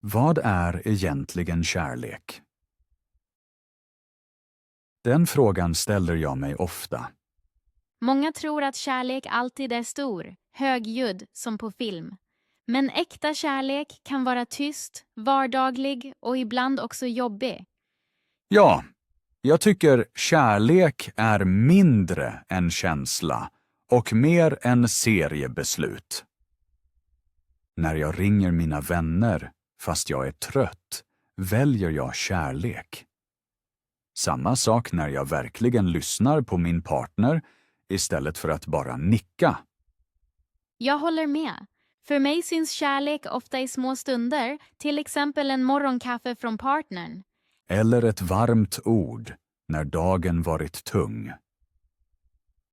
Vad är egentligen kärlek? Den frågan ställer jag mig ofta. Många tror att kärlek alltid är stor, högljudd som på film. Men äkta kärlek kan vara tyst, vardaglig och ibland också jobbig. Ja, jag tycker kärlek är mindre än känsla och mer än seriebeslut. När jag ringer mina vänner, fast jag är trött, väljer jag kärlek. Samma sak när jag verkligen lyssnar på min partner istället för att bara nicka. Jag håller med. För mig syns kärlek ofta i små stunder, till exempel en morgonkaffe från partnern. Eller ett varmt ord när dagen varit tung.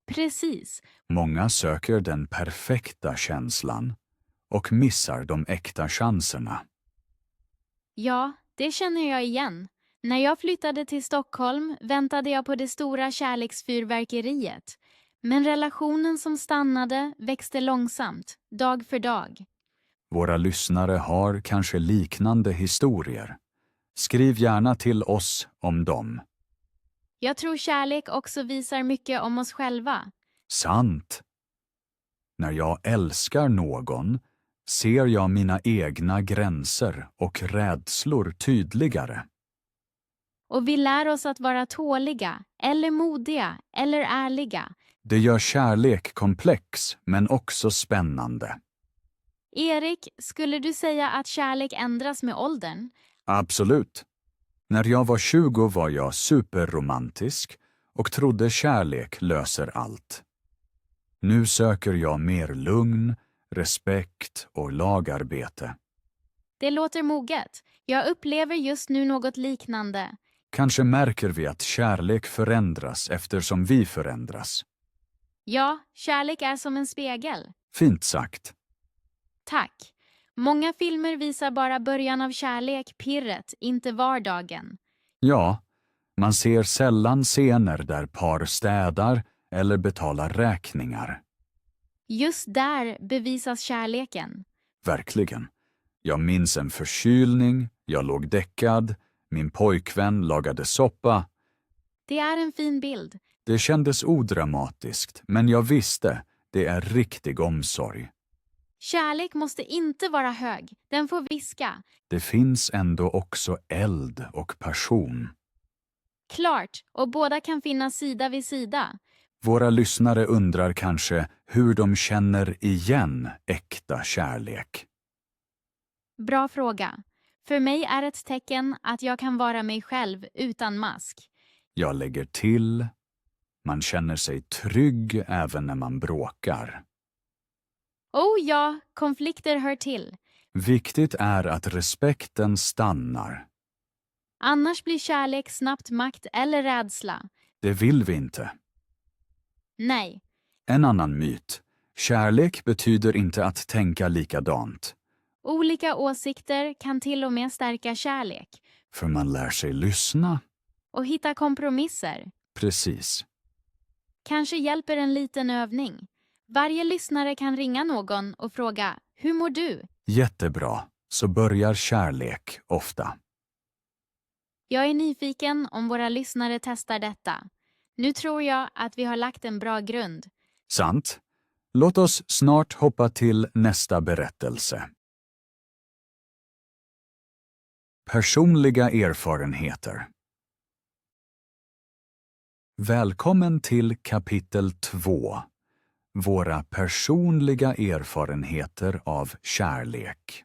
Precis. Många söker den perfekta känslan och missar de äkta chanserna. Ja, det känner jag igen. När jag flyttade till Stockholm väntade jag på det stora kärleksfyrverkeriet. Men relationen som stannade växte långsamt, dag för dag. Våra lyssnare har kanske liknande historier. Skriv gärna till oss om dem. Jag tror kärlek också visar mycket om oss själva. Sant. När jag älskar någon ser jag mina egna gränser och rädslor tydligare. Och vi lär oss att vara tåliga, eller modiga, eller ärliga. Det gör kärlek komplex men också spännande. Erik, skulle du säga att kärlek ändras med åldern? Absolut. När jag var 20 var jag superromantisk och trodde kärlek löser allt. Nu söker jag mer lugn, respekt och lagarbete. Det låter moget. Jag upplever just nu något liknande. Kanske märker vi att kärlek förändras eftersom vi förändras. Ja, kärlek är som en spegel. Fint sagt. Tack. Många filmer visar bara början av kärlek, pirret, inte vardagen. Ja, man ser sällan scener där par städar eller betalar räkningar. Just där bevisas kärleken. Verkligen. Jag minns en förkylning, jag låg däckad, min pojkvän lagade soppa. Det är en fin bild. Det kändes odramatiskt, men jag visste, det är riktig omsorg. Kärlek måste inte vara hög, den får viska. Det finns ändå också eld och passion. Klart, och båda kan finnas sida vid sida. Våra lyssnare undrar kanske hur de känner igen äkta kärlek. Bra fråga. För mig är ett tecken att jag kan vara mig själv utan mask. Jag lägger till, man känner sig trygg även när man bråkar. Oh ja, konflikter hör till. Viktigt är att respekten stannar. Annars blir kärlek snabbt makt eller rädsla. Det vill vi inte. Nej, En annan myt. Kärlek betyder inte att tänka likadant. olika åsikter kan till och med stärka kärlek. För man lär sig lyssna. Och hitta kompromisser. Precis. Kanske hjälper en liten övning. Varje lyssnare kan ringa någon och fråga, hur mår du? Jättebra. Så börjar kärlek ofta. Jag är nyfiken om våra lyssnare testar detta. Nu tror jag att vi har lagt en bra grund. Sant. Låt oss snart hoppa till nästa berättelse. Personliga erfarenheter. Välkommen till kapitel 2. Våra personliga erfarenheter av kärlek.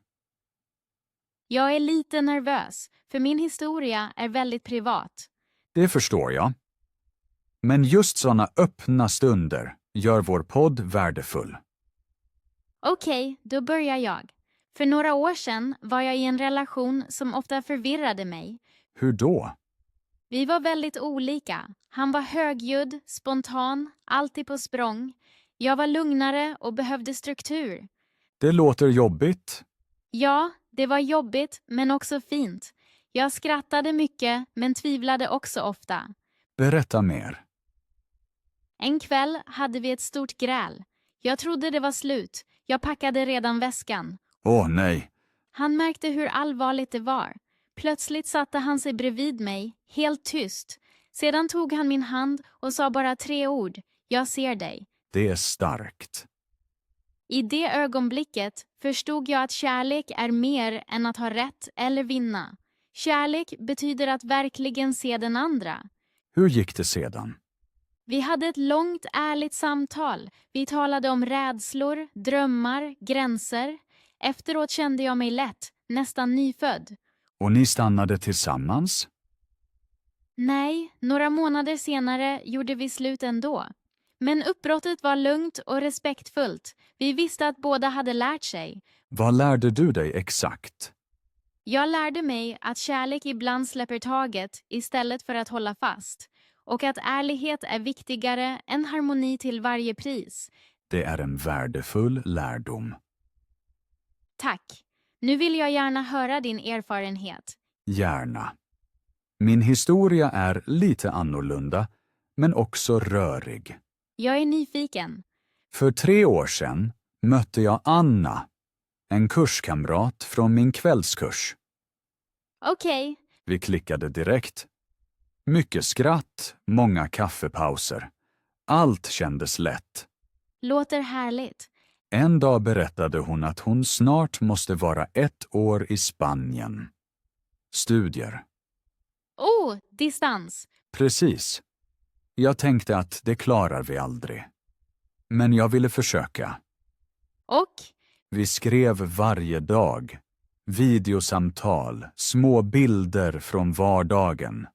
Jag är lite nervös, för min historia är väldigt privat. Det förstår jag. Men just sådana öppna stunder gör vår podd värdefull. Okej, då börjar jag. För några år sedan var jag i en relation som ofta förvirrade mig. Hur då? Vi var väldigt olika. Han var högljudd, spontan, alltid på språng. Jag var lugnare och behövde struktur. Det låter jobbigt. Ja, det var jobbigt men också fint. Jag skrattade mycket men tvivlade också ofta. Berätta mer. En kväll hade vi ett stort gräl. Jag trodde det var slut. Jag packade redan väskan. Åh nej, Han märkte hur allvarligt det var. Plötsligt satte han sig bredvid mig, helt tyst. Sedan tog han min hand och sa bara 3 ord. Jag ser dig. Det är starkt. I det ögonblicket förstod jag att kärlek är mer än att ha rätt eller vinna. Kärlek betyder att verkligen se den andra. Hur gick det sedan? Vi hade ett långt, ärligt samtal. Vi talade om rädslor, drömmar, gränser. Efteråt kände jag mig lätt, nästan nyfödd. Och ni stannade tillsammans? Nej, några månader senare gjorde vi slut ändå. Men uppbrottet var lugnt och respektfullt. Vi visste att båda hade lärt sig. Vad lärde du dig exakt? Jag lärde mig att kärlek ibland släpper taget istället för att hålla fast. Och att ärlighet är viktigare än harmoni till varje pris. Det är en värdefull lärdom. Tack. Nu vill jag gärna höra din erfarenhet. Gärna. Min historia är lite annorlunda, men också rörig. Jag är nyfiken. För 3 år sedan mötte jag Anna, en kurskamrat från min kvällskurs. Okej. Vi klickade direkt. Mycket skratt, många kaffepauser. Allt kändes lätt. Låter härligt. En dag berättade hon att hon snart måste vara 1 år i Spanien. Studier. Oh, distans. Precis. Jag tänkte att det klarar vi aldrig. Men jag ville försöka. Och? Vi skrev varje dag. Videosamtal, små bilder från vardagen.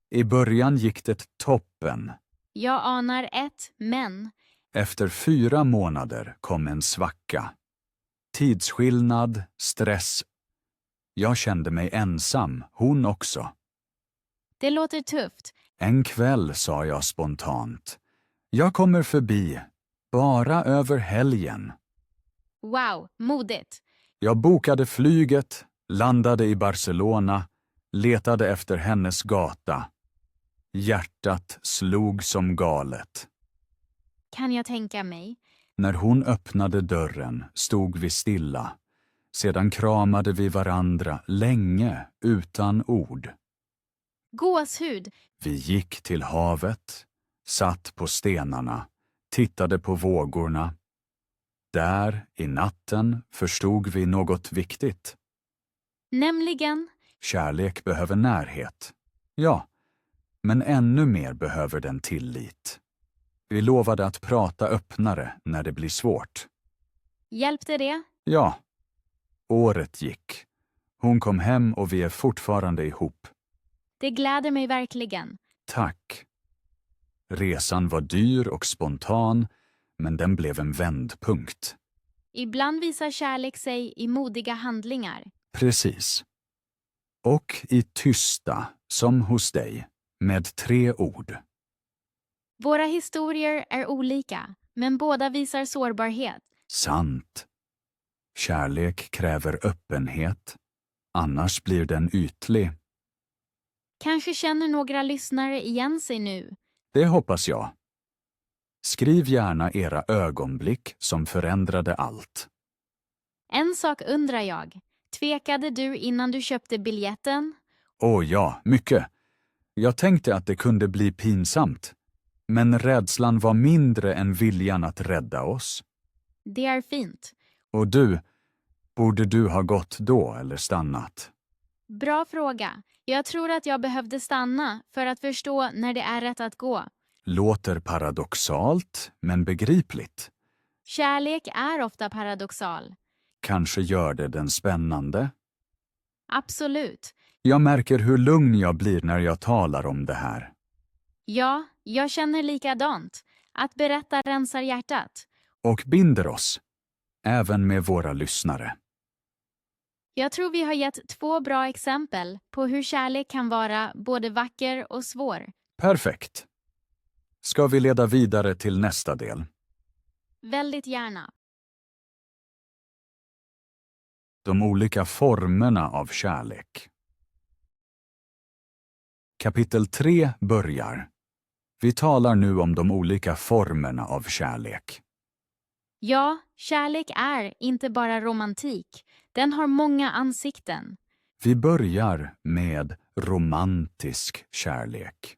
I början gick det toppen. Jag anar ett men. Efter 4 månader kom en svacka. Tidsskillnad, stress. Jag kände mig ensam, hon också. Det låter tufft. En kväll sa jag spontant. Jag kommer förbi, bara över helgen. Wow, modigt. Jag bokade flyget, landade i Barcelona, letade efter hennes gata. Hjärtat slog som galet. Kan jag tänka mig. När hon öppnade dörren stod vi stilla. Sedan kramade vi varandra länge utan ord. Gåshud. Vi gick till havet, satt på stenarna, tittade på vågorna. Där, i natten, förstod vi något viktigt. Nämligen. Kärlek behöver närhet. Ja, men ännu mer behöver den tillit. Vi lovade att prata öppnare när det blir svårt. Hjälpte det? Ja. Året gick. Hon kom hem och vi är fortfarande ihop. Det gläder mig verkligen. Tack. Resan var dyr och spontan, men den blev en vändpunkt. Ibland visar kärlek sig i modiga handlingar. Precis. Och i tysta, som hos dig, med 3 ord. Våra historier är olika, men båda visar sårbarhet. Sant. Kärlek kräver öppenhet, annars blir den ytlig. Kanske känner några lyssnare igen sig nu. Det hoppas jag. Skriv gärna era ögonblick som förändrade allt. En sak undrar jag. Tvekade du innan du köpte biljetten? Åh ja, mycket. Jag tänkte att det kunde bli pinsamt. Men rädslan var mindre än viljan att rädda oss. Det är fint. Och du, borde du ha gått då eller stannat? Bra fråga. Jag tror att jag behövde stanna för att förstå när det är rätt att gå. Låter paradoxalt, men begripligt. Kärlek är ofta paradoxal. Kanske gör det den spännande. Absolut. Jag märker hur lugn jag blir när jag talar om det här. Ja, jag känner likadant. Att berätta rensar hjärtat. Och binder oss, även med våra lyssnare. Jag tror vi har gett 2 bra exempel på hur kärlek kan vara både vacker och svår. Perfekt. Ska vi leda vidare till nästa del? Väldigt gärna. De olika formerna av kärlek. Kapitel 3 börjar. Vi talar nu om de olika formerna av kärlek. Ja, kärlek är inte bara romantik. Den har många ansikten. Vi börjar med romantisk kärlek.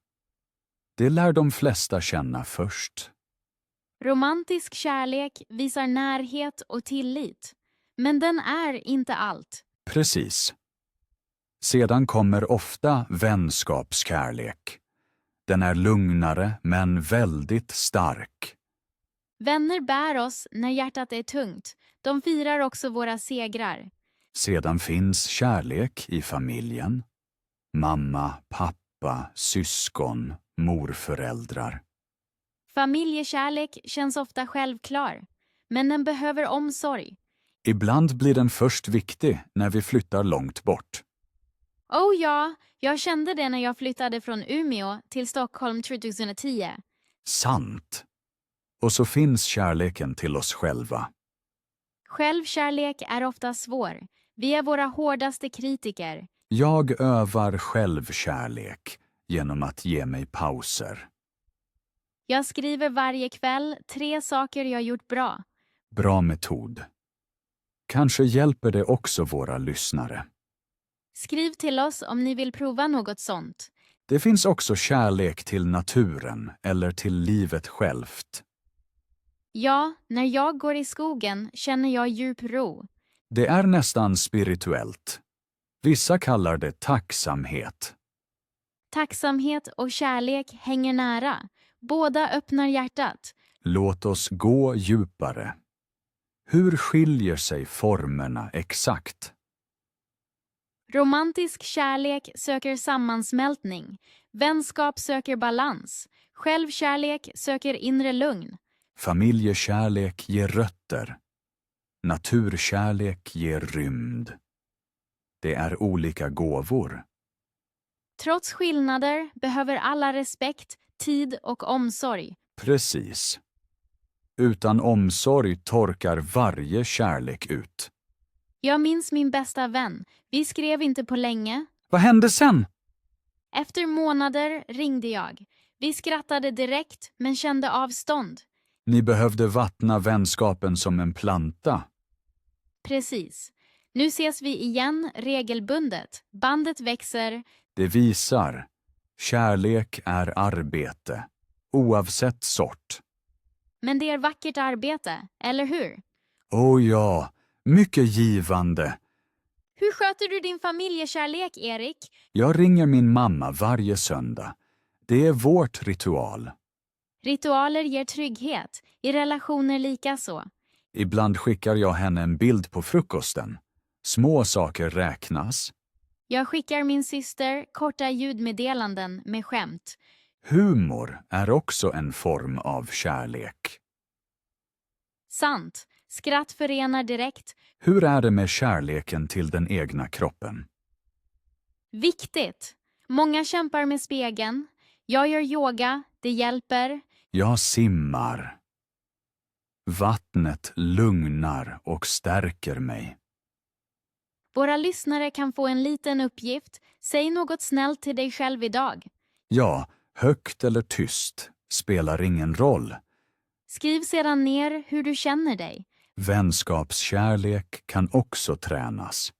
Det lär de flesta känna först. Romantisk kärlek visar närhet och tillit. Men den är inte allt. Precis. Sedan kommer ofta vänskapskärlek. Den är lugnare men väldigt stark. Vänner bär oss när hjärtat är tungt. De firar också våra segrar. Sedan finns kärlek i familjen. Mamma, pappa, syskon, morföräldrar. Familjekärlek känns ofta självklar. Men den behöver omsorg. Ibland blir den först viktig när vi flyttar långt bort. Oh ja, jag kände det när jag flyttade från Umeå till Stockholm 2010. Sant. Och så finns kärleken till oss själva. Självkärlek är ofta svår. Vi är våra hårdaste kritiker. Jag övar självkärlek genom att ge mig pauser. Jag skriver varje kväll 3 saker jag gjort bra. Bra metod. Kanske hjälper det också våra lyssnare. Skriv till oss om ni vill prova något sånt. Det finns också kärlek till naturen eller till livet självt. Ja, när jag går i skogen känner jag djup ro. Det är nästan spirituellt. Vissa kallar det tacksamhet. Tacksamhet och kärlek hänger nära. Båda öppnar hjärtat. Låt oss gå djupare. Hur skiljer sig formerna exakt? Romantisk kärlek söker sammansmältning. Vänskap söker balans. Självkärlek söker inre lugn. Familjekärlek ger rötter. Naturkärlek ger rymd. Det är olika gåvor. Trots skillnader behöver alla respekt, tid och omsorg. Precis. Utan omsorg torkar varje kärlek ut. Jag minns min bästa vän. Vi skrev inte på länge. Vad hände sen? Efter månader ringde jag. Vi skrattade direkt men kände avstånd. Ni behövde vattna vänskapen som en planta. Precis. Nu ses vi igen regelbundet. Bandet växer. Det visar. Kärlek är arbete. Oavsett sort. Men det är vackert arbete, eller hur? Åh ja, mycket givande. Hur sköter du din familjekärlek, Erik? Jag ringer min mamma varje söndag. Det är vårt ritual. Ritualer ger trygghet, i relationer likaså. Ibland skickar jag henne en bild på frukosten. Små saker räknas. Jag skickar min syster korta ljudmeddelanden med skämt. Humor är också en form av kärlek. Sant. Skratt förenar direkt. Hur är det med kärleken till den egna kroppen? Viktigt. Många kämpar med spegeln. Jag gör yoga, det hjälper. Jag simmar. Vattnet lugnar och stärker mig. Våra lyssnare kan få en liten uppgift. Säg något snällt till dig själv idag. Ja, högt eller tyst spelar ingen roll. Skriv sedan ner hur du känner dig. Vänskapskärlek kan också tränas.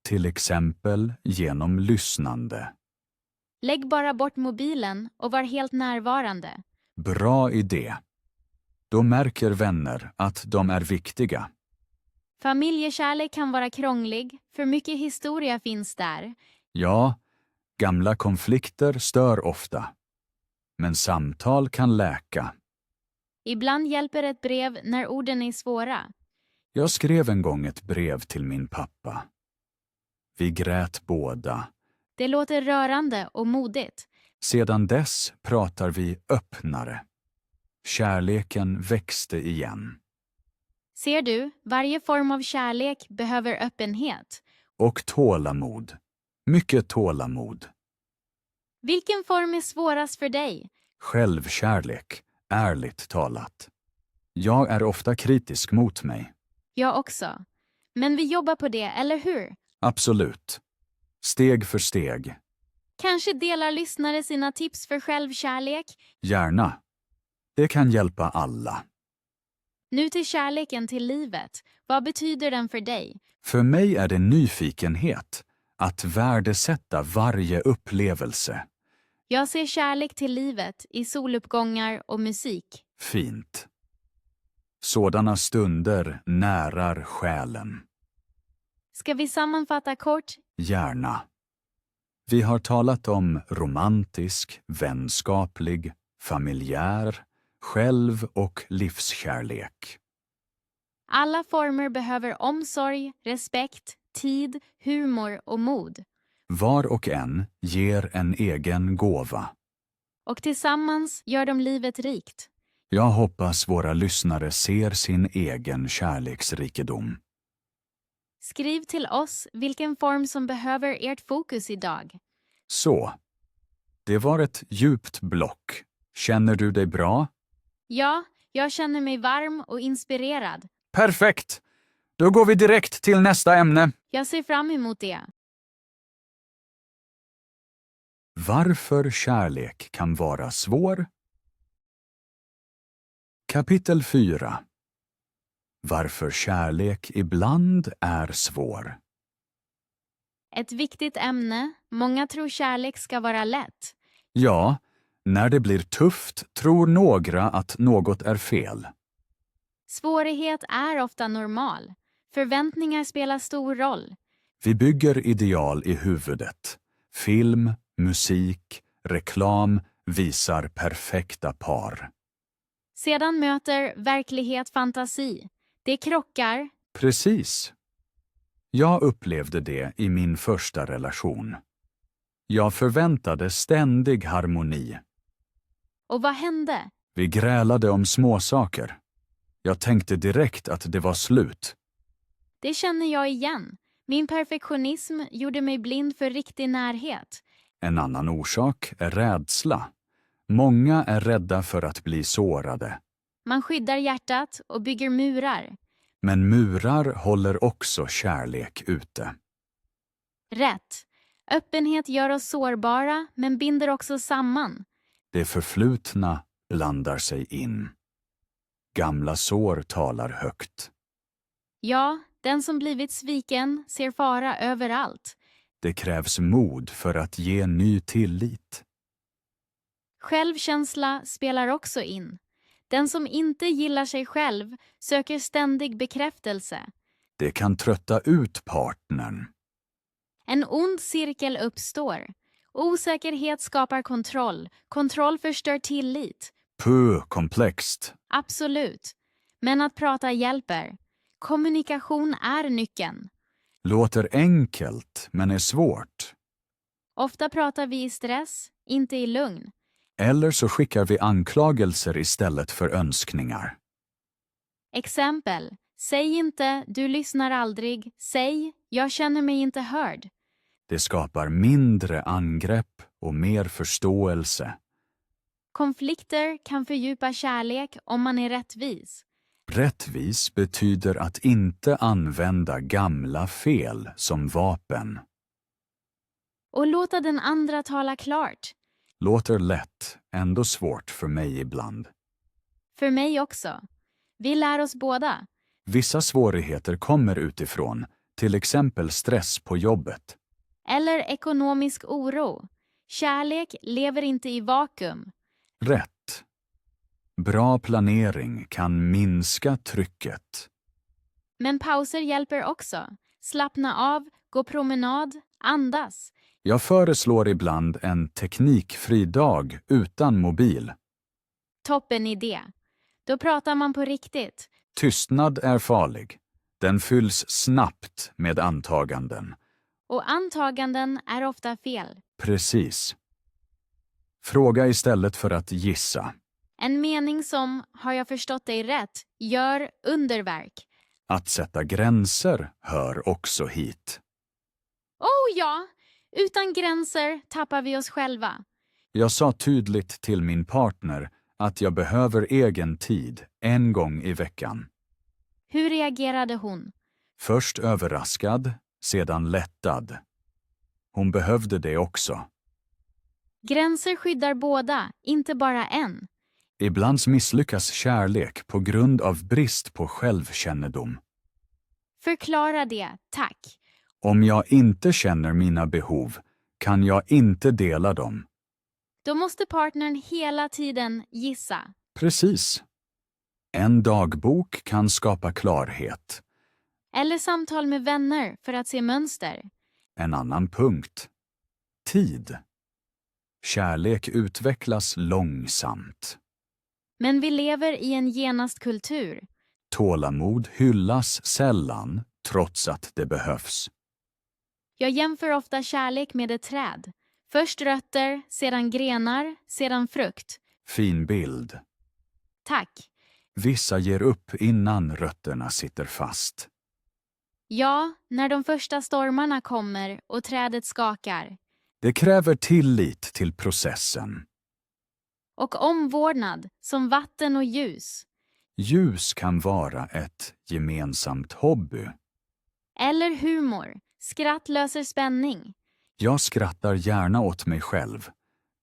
Till exempel genom lyssnande. Lägg bara bort mobilen och var helt närvarande. Bra idé. Då märker vänner att de är viktiga. Familjekärlek kan vara krånglig, för mycket historia finns där. Ja, gamla konflikter stör ofta. Men samtal kan läka. Ibland hjälper ett brev när orden är svåra. Jag skrev en gång ett brev till min pappa. Vi grät båda. Det låter rörande och modigt. Sedan dess pratar vi öppnare. Kärleken växte igen. Ser du, varje form av kärlek behöver öppenhet. Och tålamod. Mycket tålamod. Vilken form är svårast för dig? Självkärlek, ärligt talat. Jag är ofta kritisk mot mig. Jag också. Men vi jobbar på det, eller hur? Absolut. Steg för steg. Kanske delar lyssnare sina tips för självkärlek? Gärna. Det kan hjälpa alla. Nu till kärleken till livet. Vad betyder den för dig? För mig är det nyfikenhet, att värdesätta varje upplevelse. Jag ser kärlek till livet i soluppgångar och musik. Fint. Sådana stunder närar själen. Ska vi sammanfatta kort? Gärna. Vi har talat om romantisk, vänskaplig, familjär, själv- och livskärlek. Alla former behöver omsorg, respekt, tid, humor och mod. Var och en ger en egen gåva. Och tillsammans gör de livet rikt. Jag hoppas våra lyssnare ser sin egen kärleksrikedom. Skriv till oss vilken form som behöver ert fokus idag. Så. Det var ett djupt block. Känner du dig bra? Ja, jag känner mig varm och inspirerad. Perfekt! Då går vi direkt till nästa ämne. Jag ser fram emot det. Varför kärlek kan vara svår? Kapitel 4. Varför kärlek ibland är svår. Ett viktigt ämne. Många tror kärlek ska vara lätt. Ja, när det blir tufft tror några att något är fel. Svårighet är ofta normal. Förväntningar spelar stor roll. Vi bygger ideal i huvudet. Film, musik, reklam visar perfekta par. Sedan möter verklighet fantasi. Det krockar. Precis. Jag upplevde det i min första relation. Jag förväntade ständig harmoni. Och vad hände? Vi grälade om småsaker. Jag tänkte direkt att det var slut. Det känner jag igen. Min perfektionism gjorde mig blind för riktig närhet. En annan orsak är rädsla. Många är rädda för att bli sårade. Man skyddar hjärtat och bygger murar. Men murar håller också kärlek ute. Rätt. Öppenhet gör oss sårbara men binder också samman. Det förflutna blandar sig in. Gamla sår talar högt. Ja, den som blivit sviken ser fara överallt. Det krävs mod för att ge ny tillit. Självkänsla spelar också in. Den som inte gillar sig själv söker ständig bekräftelse. Det kan trötta ut partnern. En ond cirkel uppstår. Osäkerhet skapar kontroll. Kontroll förstör tillit. Komplext. Absolut. Men att prata hjälper. Kommunikation är nyckeln. Låter enkelt, men är svårt. Ofta pratar vi i stress, inte i lugn. Eller så skickar vi anklagelser istället för önskningar. Exempel. Säg inte, du lyssnar aldrig. Säg, jag känner mig inte hörd. Det skapar mindre angrepp och mer förståelse. Konflikter kan fördjupa kärlek om man är rättvis. Rättvis betyder att inte använda gamla fel som vapen. Och låta den andra tala klart. Låter lätt, ändå svårt för mig ibland. För mig också. Vi lär oss båda. Vissa svårigheter kommer utifrån, till exempel stress på jobbet. Eller ekonomisk oro. Kärlek lever inte i vakuum. Rätt. Bra planering kan minska trycket. Men pauser hjälper också. Slappna av, gå promenad, andas. Jag föreslår ibland en teknikfri dag utan mobil. Toppen idé. Då pratar man på riktigt. Tystnad är farlig. Den fylls snabbt med antaganden. Och antaganden är ofta fel. Precis. Fråga istället för att gissa. En mening som, har jag förstått dig rätt, gör underverk. Att sätta gränser hör också hit. Oh ja! Utan gränser tappar vi oss själva. Jag sa tydligt till min partner att jag behöver egen tid en gång i veckan. Hur reagerade hon? Först överraskad, sedan lättad. Hon behövde det också. Gränser skyddar båda, inte bara en. Ibland misslyckas kärlek på grund av brist på självkännedom. Förklara det, tack. Om jag inte känner mina behov kan jag inte dela dem. Då måste partnern hela tiden gissa. Precis. En dagbok kan skapa klarhet. Eller samtal med vänner för att se mönster. En annan punkt. Tid. Kärlek utvecklas långsamt. Men vi lever i en genastkultur. Tålamod hyllas sällan, trots att det behövs. Jag jämför ofta kärlek med ett träd. Först rötter, sedan grenar, sedan frukt. Fin bild. Tack. Vissa ger upp innan rötterna sitter fast. Ja, när de första stormarna kommer och trädet skakar. Det kräver tillit till processen. Och omvårdnad, som vatten och ljus. Ljus kan vara ett gemensamt hobby. Eller humor. Skratt löser spänning. Jag skrattar gärna åt mig själv.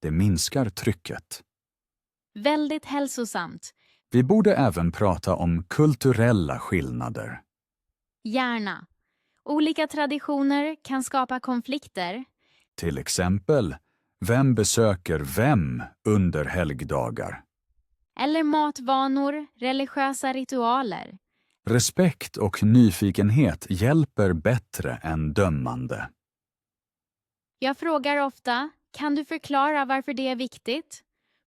Det minskar trycket. Väldigt hälsosamt. Vi borde även prata om kulturella skillnader. Gärna. Olika traditioner kan skapa konflikter. Till exempel, vem besöker vem under helgdagar? Eller matvanor, religiösa ritualer. Respekt och nyfikenhet hjälper bättre än dömande. Jag frågar ofta, kan du förklara varför det är viktigt?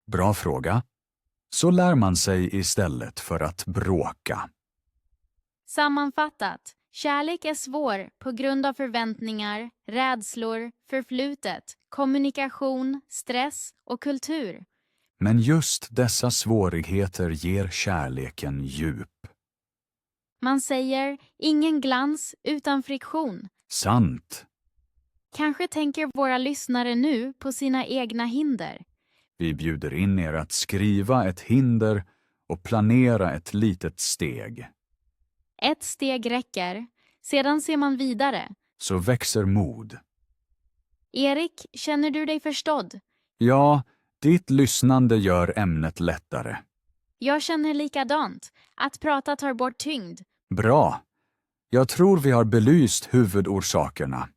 Bra fråga. Så lär man sig istället för att bråka. Sammanfattat, kärlek är svår på grund av förväntningar, rädslor, förflutet, kommunikation, stress och kultur. Men just dessa svårigheter ger kärleken djup. Man säger, ingen glans utan friktion. Sant. Kanske tänker våra lyssnare nu på sina egna hinder. Vi bjuder in er att skriva ett hinder och planera ett litet steg. Ett steg räcker, sedan ser man vidare. Så växer mod. Erik, känner du dig förstådd? Ja, ditt lyssnande gör ämnet lättare. Jag känner likadant. Att prata tar bort tyngd. Bra. Jag tror vi har belyst huvudorsakerna.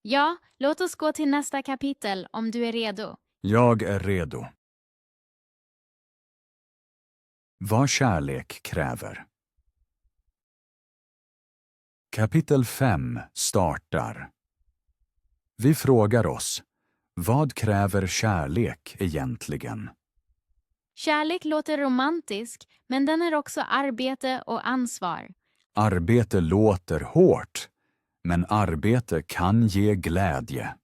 Ja, låt oss gå till nästa kapitel om du är redo. Jag är redo. Vad kärlek kräver. Kapitel 5 startar. Vi frågar oss, vad kräver kärlek egentligen? Kärlek låter romantisk, men den är också arbete och ansvar. Arbete låter hårt, men arbete kan ge glädje.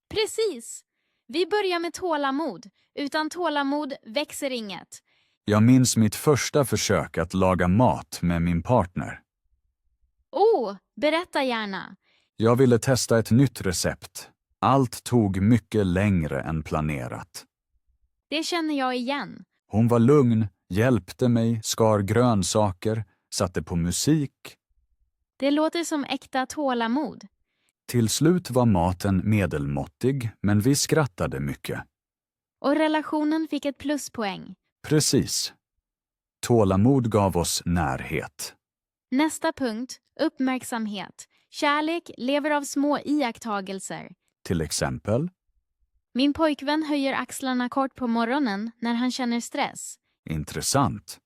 Precis! Vi börjar med tålamod. Utan tålamod växer inget. Jag minns mitt första försök att laga mat med min partner. Berätta gärna. Jag ville testa ett nytt recept. Allt tog mycket längre än planerat. Det känner jag igen. Hon var lugn, hjälpte mig, skar grönsaker, satte på musik. Det låter som äkta tålamod. Till slut var maten medelmåttig, men vi skrattade mycket. Och relationen fick ett pluspoäng. Precis. Tålamod gav oss närhet. Nästa punkt, uppmärksamhet. Kärlek lever av små iakttagelser. Till exempel, Min pojkvän höjer axlarna kort på morgonen när han känner stress. intressant.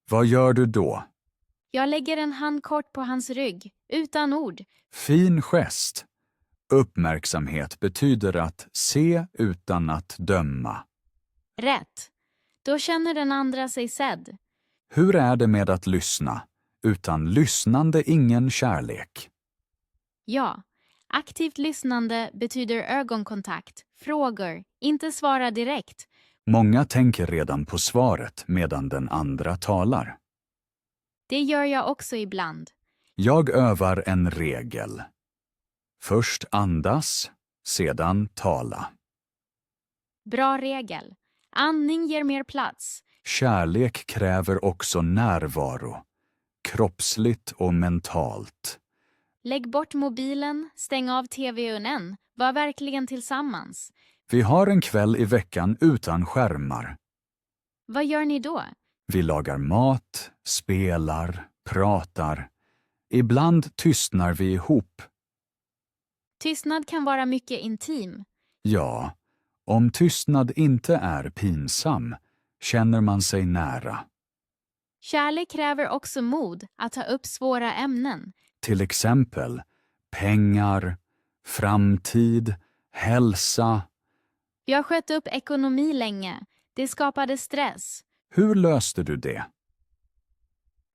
Vad gör du då? Jag lägger en hand kort på hans rygg, utan ord. Fin gest. Uppmärksamhet betyder att se utan att döma. Rätt. Då känner den andra sig sedd. Hur är det med att lyssna? Utan lyssnande ingen kärlek. Ja, aktivt lyssnande betyder ögonkontakt, frågor, inte svara direkt. Många tänker redan på svaret medan den andra talar. Det gör jag också ibland. Jag övar en regel. Först andas, sedan tala. Bra regel. Andning ger mer plats. Kärlek kräver också närvaro, kroppsligt och mentalt. Lägg bort mobilen, stäng av tv:n, var verkligen tillsammans. Vi har en kväll i veckan utan skärmar. Vad gör ni då? Vi lagar mat, spelar, pratar. Ibland tystnar vi ihop. Tystnad kan vara mycket intim. Ja, om tystnad inte är pinsam känner man sig nära. Kärlek kräver också mod att ta upp svåra ämnen. Till exempel pengar, framtid, hälsa. Jag sköt upp ekonomi länge. Det skapade stress. Hur löste du det?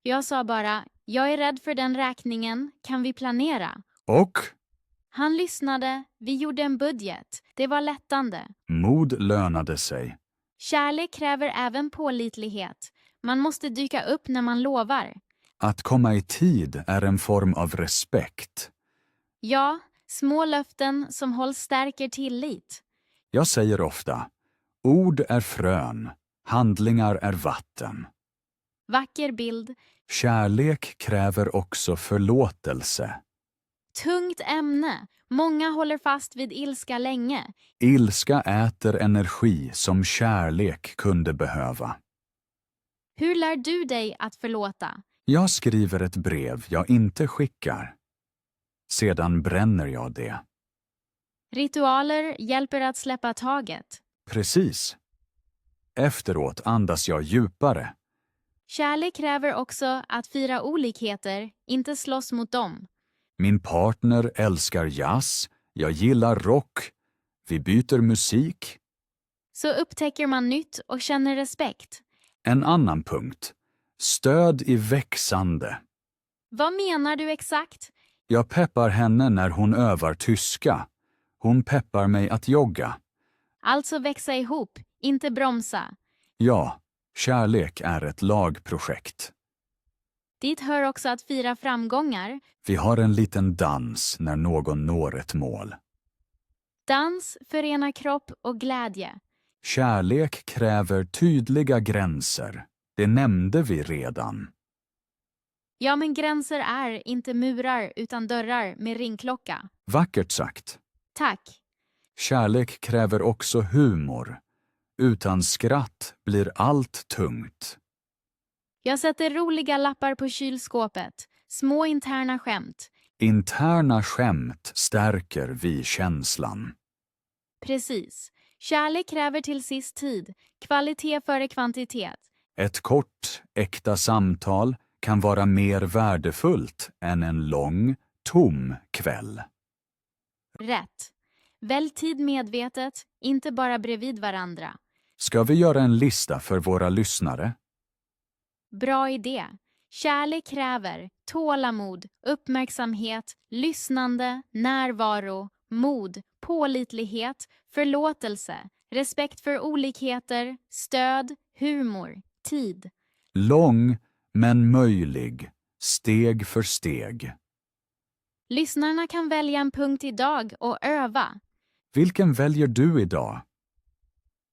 Jag sa bara, jag är rädd för den räkningen, kan vi planera? Och Han lyssnade, vi gjorde en budget. Det var lättande. mod lönade sig. Kärlek kräver även pålitlighet. Man måste dyka upp när man lovar. Att komma i tid är en form av respekt. Ja, små löften som hålls stärker tillit. Jag säger ofta, ord är frön, handlingar är vatten. Vacker bild. Kärlek kräver också förlåtelse. Tungt ämne. Många håller fast vid ilska länge. Ilska äter energi som kärlek kunde behöva. Hur lär du dig att förlåta? Jag skriver ett brev jag inte skickar. Sedan bränner jag det. Ritualer hjälper att släppa taget. Precis. Efteråt andas jag djupare. Kärlek kräver också att fira olikheter, inte slåss mot dem. Min partner älskar jazz, jag gillar rock. Vi byter musik. Så upptäcker man nytt och känner respekt. En annan punkt. Stöd i växande. Vad menar du exakt? Jag peppar henne när hon övar tyska. Hon peppar mig att jogga. Alltså växa ihop, inte bromsa. Ja, kärlek är ett lagprojekt. Dit hör också att fira framgångar. Vi har en liten dans när någon når ett mål. Dans förenar kropp och glädje. Kärlek kräver tydliga gränser. Det nämnde vi redan. Ja, men gränser är inte murar utan dörrar med ringklocka. Vackert sagt. Tack. Kärlek kräver också humor. Utan skratt blir allt tungt. Jag sätter roliga lappar på kylskåpet. Små interna skämt. Interna skämt stärker vi-känslan. Precis. Kärlek kräver till sist tid. Kvalitet före kvantitet. Ett kort, äkta samtal kan vara mer värdefullt än en lång, tom kväll. Rätt. Välj tid medvetet, inte bara bredvid varandra. Ska vi göra en lista för våra lyssnare? Bra idé. Kärlek kräver tålamod, uppmärksamhet, lyssnande, närvaro, mod, pålitlighet, förlåtelse, respekt för olikheter, stöd, humor, tid. Lång, men möjlig. Steg för steg. Lyssnarna kan välja en punkt idag och öva. Vilken väljer du idag?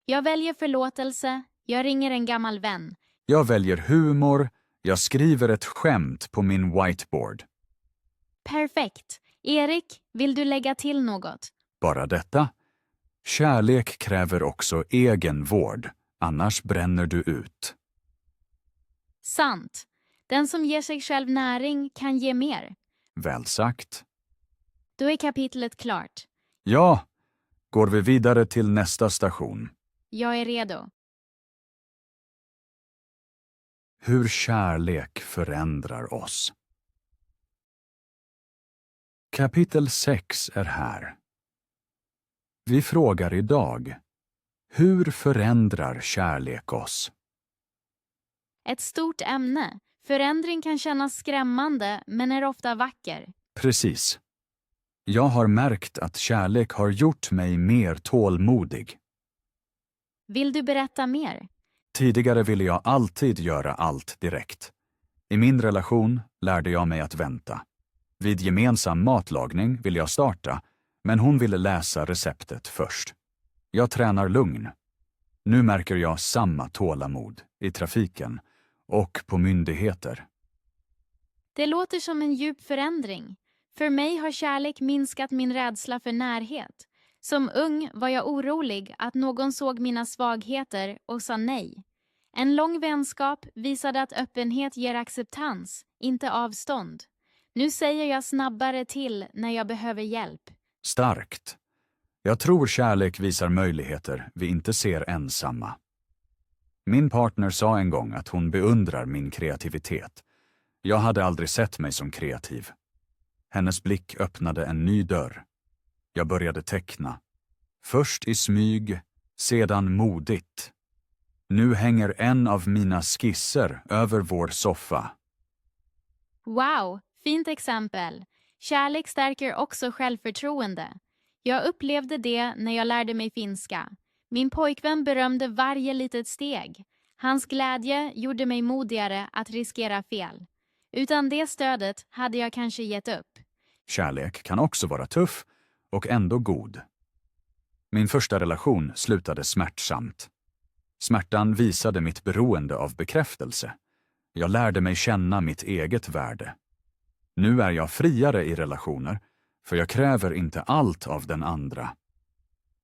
Jag väljer förlåtelse, jag ringer en gammal vän. Jag väljer humor. Jag skriver ett skämt på min whiteboard. Perfekt. Erik, vill du lägga till något? Bara detta. Kärlek kräver också egenvård, annars bränner du ut. Sant. Den som ger sig själv näring kan ge mer. Väl sagt. Då är kapitlet klart. Ja, går vi vidare till nästa station. Jag är redo. Hur kärlek förändrar oss. Kapitel 6 är här. Vi frågar idag, hur förändrar kärlek oss? Ett stort ämne. Förändring kan kännas skrämmande men är ofta vacker. Precis. Jag har märkt att kärlek har gjort mig mer tålmodig. Vill du berätta mer? Tidigare ville jag alltid göra allt direkt. I min relation lärde jag mig att vänta. Vid gemensam matlagning ville jag starta, men hon ville läsa receptet först. Jag tränar lugn. Nu märker jag samma tålamod i trafiken och på myndigheter. Det låter som en djup förändring. För mig har kärlek minskat min rädsla för närhet. Som ung var jag orolig att någon såg mina svagheter och sa nej. En lång vänskap visade att öppenhet ger acceptans, inte avstånd. Nu säger jag snabbare till när jag behöver hjälp. Starkt. Jag tror kärlek visar möjligheter vi inte ser ensamma. Min partner sa en gång att hon beundrar min kreativitet. Jag hade aldrig sett mig som kreativ. Hennes blick öppnade en ny dörr. Jag började teckna. Först i smyg, sedan modigt. Nu hänger en av mina skisser över vår soffa. Wow, fint exempel. Kärlek stärker också självförtroende. Jag upplevde det när jag lärde mig finska. Min pojkvän berömde varje litet steg. Hans glädje gjorde mig modigare att riskera fel. Utan det stödet hade jag kanske gett upp. Kärlek kan också vara tuff och ändå god. Min första relation slutade smärtsamt. Smärtan visade mitt beroende av bekräftelse. Jag lärde mig känna mitt eget värde. Nu är jag friare i relationer, för jag kräver inte allt av den andra.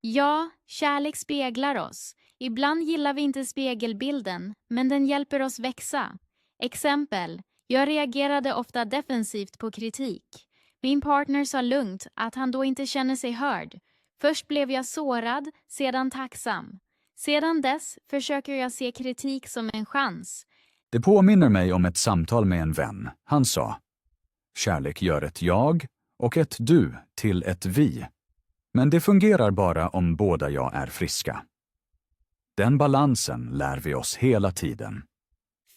Ja, kärlek speglar oss. Ibland gillar vi inte spegelbilden, men den hjälper oss växa. Exempel, jag reagerade ofta defensivt på kritik. Min partner sa lugnt att han då inte känner sig hörd. Först blev jag sårad, sedan tacksam. Sedan dess försöker jag se kritik som en chans. Det påminner mig om ett samtal med en vän. Han sa: kärlek gör ett jag och ett du till ett vi. Men det fungerar bara om båda jag är friska. Den balansen lär vi oss hela tiden.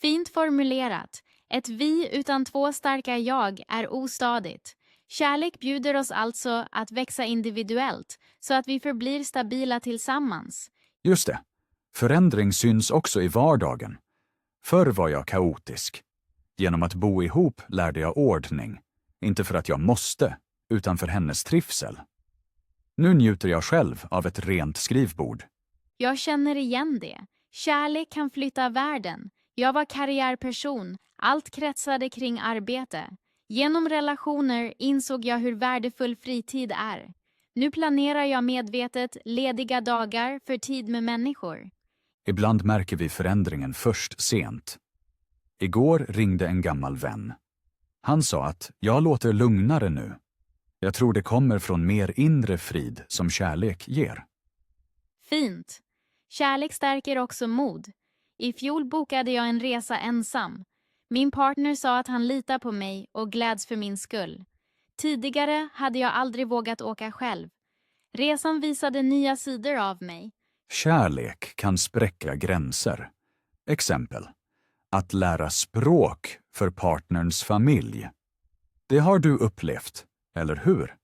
Fint formulerat. Ett vi utan två starka jag är ostadigt. Kärlek bjuder oss alltså att växa individuellt så att vi förblir stabila tillsammans. Just det. Förändring syns också i vardagen. Förr var jag kaotisk. Genom att bo ihop lärde jag ordning. Inte för att jag måste, utan för hennes trivsel. Nu njuter jag själv av ett rent skrivbord. Jag känner igen det. Kärlek kan flytta världen. Jag var karriärperson. Allt kretsade kring arbete. Genom relationer insåg jag hur värdefull fritid är. Nu planerar jag medvetet lediga dagar för tid med människor. Ibland märker vi förändringen först sent. Igår ringde en gammal vän. Han sa att jag låter lugnare nu. Jag tror det kommer från mer inre frid som kärlek ger. Fint. Kärlek stärker också mod. I fjol bokade jag en resa ensam. Min partner sa att han litar på mig och gläds för min skull. Tidigare hade jag aldrig vågat åka själv. Resan visade nya sidor av mig. Kärlek kan spräcka gränser. Exempel: att lära språk för partnerns familj. Det har du upplevt, eller hur?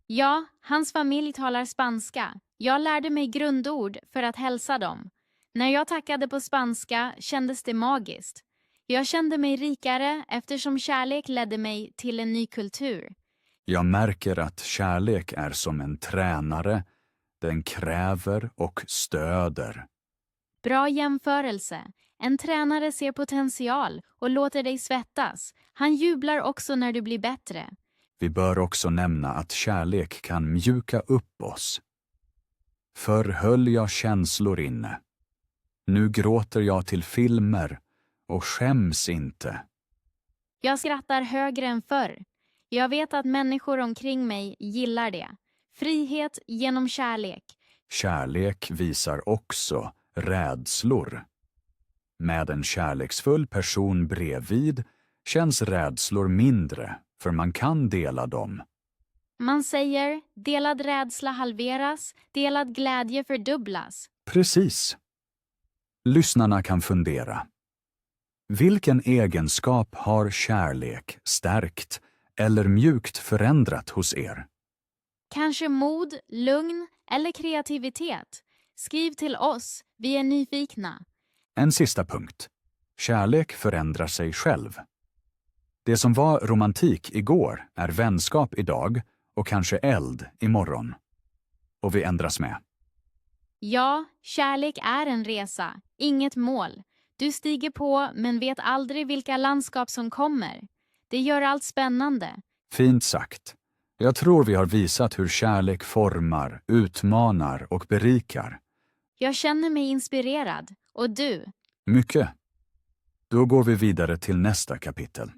Ja, hans familj talar spanska. Jag lärde mig grundord för att hälsa dem. När jag tackade på spanska kändes det magiskt. Jag kände mig rikare eftersom kärlek ledde mig till en ny kultur. Jag märker att kärlek är som en tränare. Den kräver och stöder. Bra jämförelse. En tränare ser potential och låter dig svettas. Han jublar också när du blir bättre. Vi bör också nämna att kärlek kan mjuka upp oss. Förr höll jag känslor inne. Nu gråter jag till filmer och skäms inte. Jag skrattar högre än förr. Jag vet att människor omkring mig gillar det. Frihet genom kärlek. Kärlek visar också rädslor. Med en kärleksfull person bredvid känns rädslor mindre, för man kan dela dem. Man säger, delad rädsla halveras, delad glädje fördubblas. Precis. Lyssnarna kan fundera. Vilken egenskap har kärlek stärkt eller mjukt förändrat hos er? Kanske mod, lugn eller kreativitet. Skriv till oss, vi är nyfikna. En sista punkt. Kärlek förändrar sig själv. Det som var romantik igår är vänskap idag och kanske eld imorgon. Och vi ändras med. Ja, kärlek är en resa, inget mål. Du stiger på men vet aldrig vilka landskap som kommer. Det gör allt spännande. Fint sagt. Jag tror vi har visat hur kärlek formar, utmanar och berikar. Jag känner mig inspirerad. Och du? Mycket. Då går vi vidare till nästa kapitel.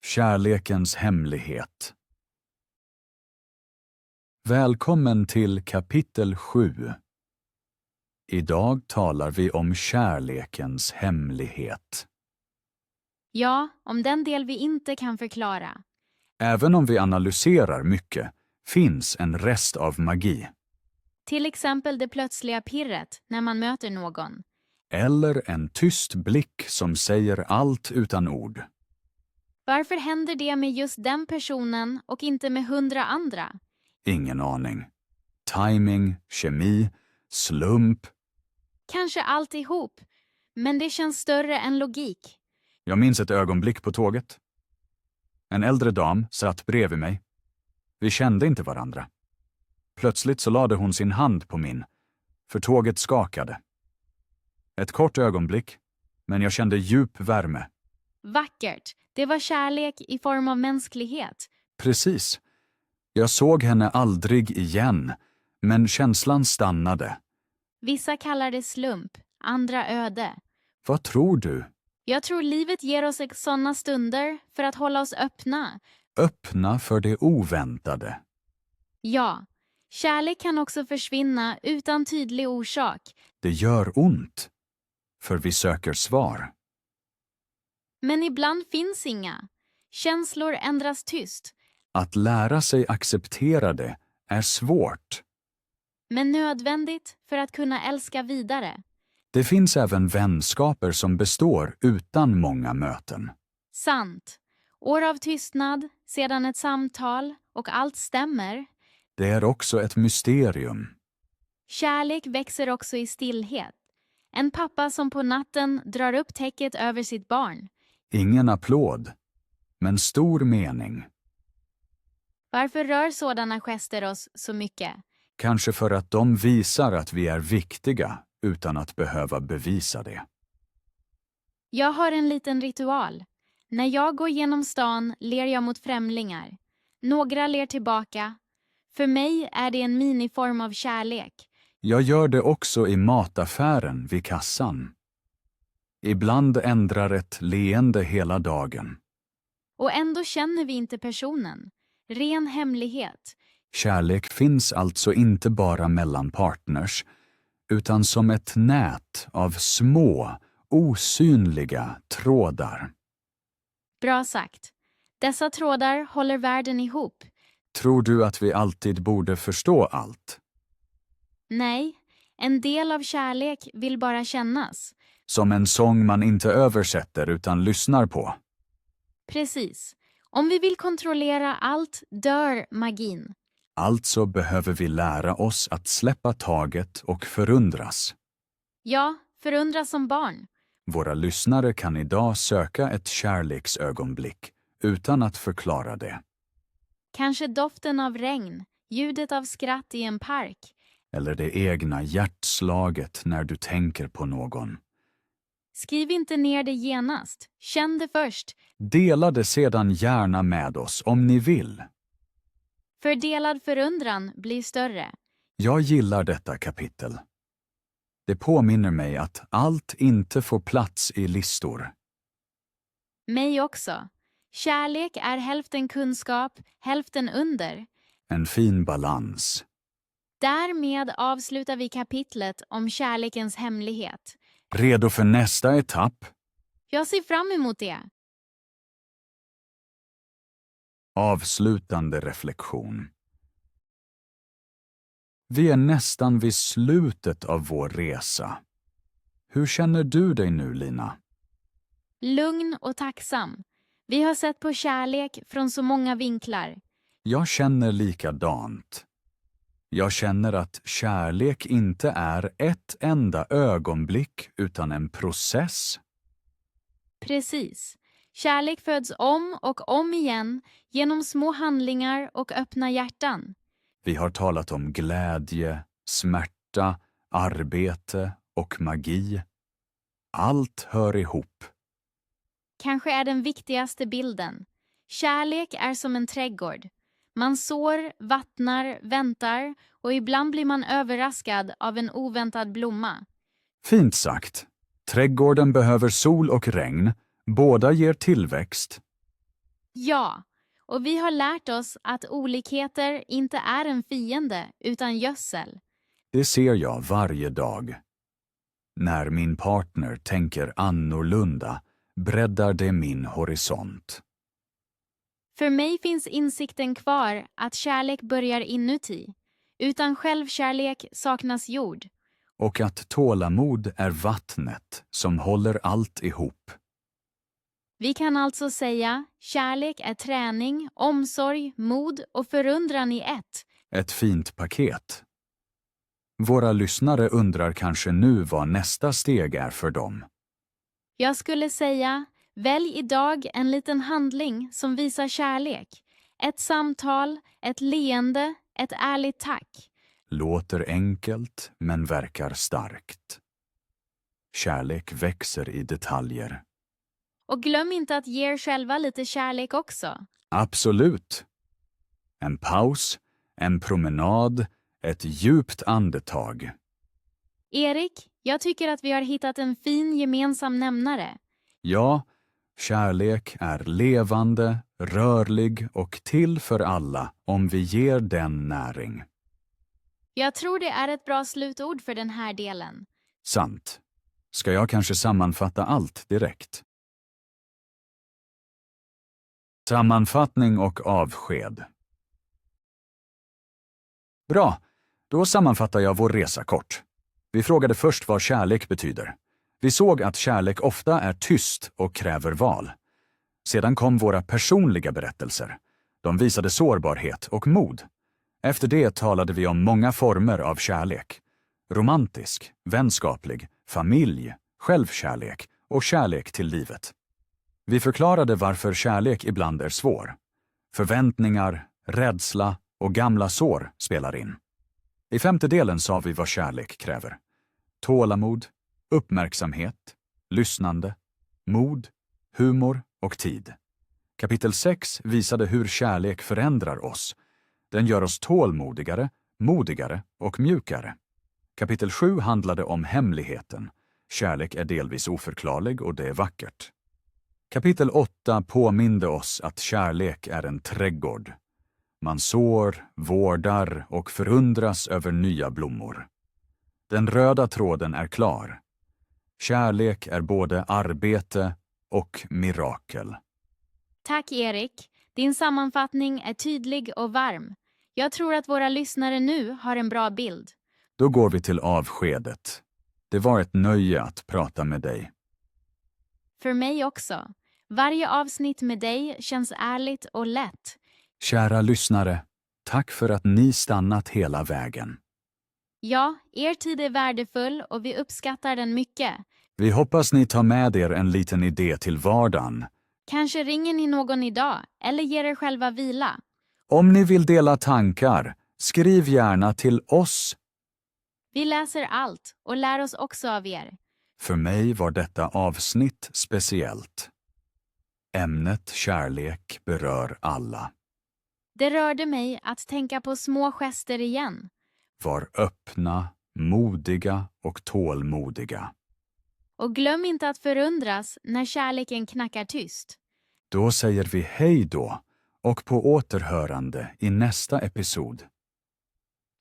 Kärlekens hemlighet. Välkommen till kapitel 7. Idag talar vi om kärlekens hemlighet. Ja, om den del vi inte kan förklara. Även om vi analyserar mycket finns en rest av magi. Till exempel det plötsliga pirret när man möter någon. Eller en tyst blick som säger allt utan ord. Varför händer det med just den personen och inte med 100 andra? Ingen aning. Timing, kemi, slump. Kanske alltihop, men det känns större än logik. Jag minns ett ögonblick på tåget. En äldre dam satt bredvid mig. Vi kände inte varandra. Plötsligt så lade hon sin hand på min, för tåget skakade. Ett kort ögonblick, men jag kände djup värme. Vackert. Det var kärlek i form av mänsklighet. Precis. Jag såg henne aldrig igen, men känslan stannade. Vissa kallar det slump, andra öde. Vad tror du? Jag tror livet ger oss sådana stunder för att hålla oss öppna. Öppna för det oväntade. Ja, kärlek kan också försvinna utan tydlig orsak. Det gör ont, för vi söker svar. Men ibland finns inga. Känslor ändras tyst, Att lära sig acceptera det är svårt. men nödvändigt för att kunna älska vidare. Det finns även vänskaper som består utan många möten. Sant. År av tystnad, sedan ett samtal och allt stämmer. Det är också ett mysterium. Kärlek växer också i stillhet. En pappa som på natten drar upp täcket över sitt barn. Ingen applåd, men stor mening. Varför rör sådana gester oss så mycket? Kanske för att de visar att vi är viktiga utan att behöva bevisa det. Jag har en liten ritual. När jag går genom stan ler jag mot främlingar. Några ler tillbaka. För mig är det en miniform av kärlek. Jag gör det också i mataffären vid kassan. Ibland ändrar ett leende hela dagen. Och ändå känner vi inte personen. Ren hemlighet. Kärlek finns alltså inte bara mellan partners, utan som ett nät av små, osynliga trådar. Bra sagt. Dessa trådar håller världen ihop. Tror du att vi alltid borde förstå allt? Nej, en del av kärlek vill bara kännas. Som en sång man inte översätter utan lyssnar på. Precis. Om vi vill kontrollera allt dör magin. Alltså behöver vi lära oss att släppa taget och förundras. Ja, förundras som barn. Våra lyssnare kan idag söka ett kärleksögonblick utan att förklara det. Kanske doften av regn, ljudet av skratt i en park. Eller det egna hjärtslaget när du tänker på någon. Skriv inte ner det genast. Känn det först. Dela det sedan gärna med oss om ni vill. För delad förundran blir större. Jag gillar detta kapitel. Det påminner mig att allt inte får plats i listor. Mig också. Kärlek är hälften kunskap, hälften under. En fin balans. Därmed avslutar vi kapitlet om kärlekens hemlighet. Redo för nästa etapp? Jag ser fram emot det. Avslutande reflektion. Vi är nästan vid slutet av vår resa. Hur känner du dig nu, Lina? Lugn och tacksam. Vi har sett på kärlek från så många vinklar. Jag känner likadant. Jag känner att kärlek inte är ett enda ögonblick utan en process. Precis. Kärlek föds om och om igen genom små handlingar och öppna hjärtan. Vi har talat om glädje, smärta, arbete och magi. Allt hör ihop. Kanske är den viktigaste bilden. Kärlek är som en trädgård. Man sår, vattnar, väntar och ibland blir man överraskad av en oväntad blomma. Fint sagt. Trädgården behöver sol och regn. Båda ger tillväxt. Ja, och vi har lärt oss att olikheter inte är en fiende utan gödsel. Det ser jag varje dag. När min partner tänker annorlunda breddar det min horisont. För mig finns insikten kvar att kärlek börjar inuti. Utan självkärlek saknas jord. Och att tålamod är vattnet som håller allt ihop. Vi kan alltså säga kärlek är träning, omsorg, mod och förundran i ett. Ett fint paket. Våra lyssnare undrar kanske nu vad nästa steg är för dem. Jag skulle säga, välj idag en liten handling som visar kärlek. Ett samtal, ett leende, ett ärligt tack. Låter enkelt men verkar starkt. Kärlek växer i detaljer. Och glöm inte att ge er själva lite kärlek också. Absolut. En paus, en promenad, ett djupt andetag. Erik, jag tycker att vi har hittat en fin gemensam nämnare. Ja, kärlek är levande, rörlig och till för alla om vi ger den näring. Jag tror det är ett bra slutord för den här delen. Sant. Ska jag kanske sammanfatta allt direkt? Sammanfattning och avsked. Bra, då sammanfattar jag vår resa kort. Vi frågade först vad kärlek betyder. Vi såg att kärlek ofta är tyst och kräver val. Sedan kom våra personliga berättelser. De visade sårbarhet och mod. Efter det talade vi om många former av kärlek. Romantisk, vänskaplig, familj, självkärlek och kärlek till livet. Vi förklarade varför kärlek ibland är svår. Förväntningar, rädsla och gamla sår spelar in. I femte delen sa vi vad kärlek kräver. Tålamod, uppmärksamhet, lyssnande, mod, humor och tid. Kapitel 6 visade hur kärlek förändrar oss. Den gör oss tålmodigare, modigare och mjukare. Kapitel 7 handlade om hemligheten. Kärlek är delvis oförklarlig och det är vackert. Kapitel 8 påminde oss att kärlek är en trädgård. Man sår, vårdar och förundras över nya blommor. Den röda tråden är klar. Kärlek är både arbete och mirakel. Tack Erik, din sammanfattning är tydlig och varm. Jag tror att våra lyssnare nu har en bra bild. Då går vi till avskedet. Det var ett nöje att prata med dig. För mig också. Varje avsnitt med dig känns ärligt och lätt. Kära lyssnare, tack för att ni stannat hela vägen. Ja, er tid är värdefull och vi uppskattar den mycket. Vi hoppas ni tar med er en liten idé till vardagen. Kanske ringer ni någon idag eller ger er själva vila. Om ni vill dela tankar, skriv gärna till oss. Vi läser allt och lär oss också av er. För mig var detta avsnitt speciellt. Ämnet kärlek berör alla. Det rörde mig att tänka på små gester igen. Var öppna, modiga och tålmodiga. Och glöm inte att förundras när kärleken knackar tyst. Då säger vi hej då och på återhörande i nästa episod.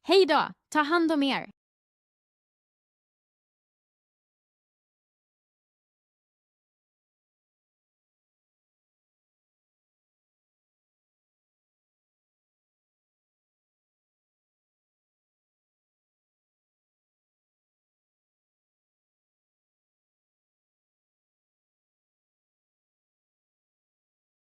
Hej då, ta hand om er!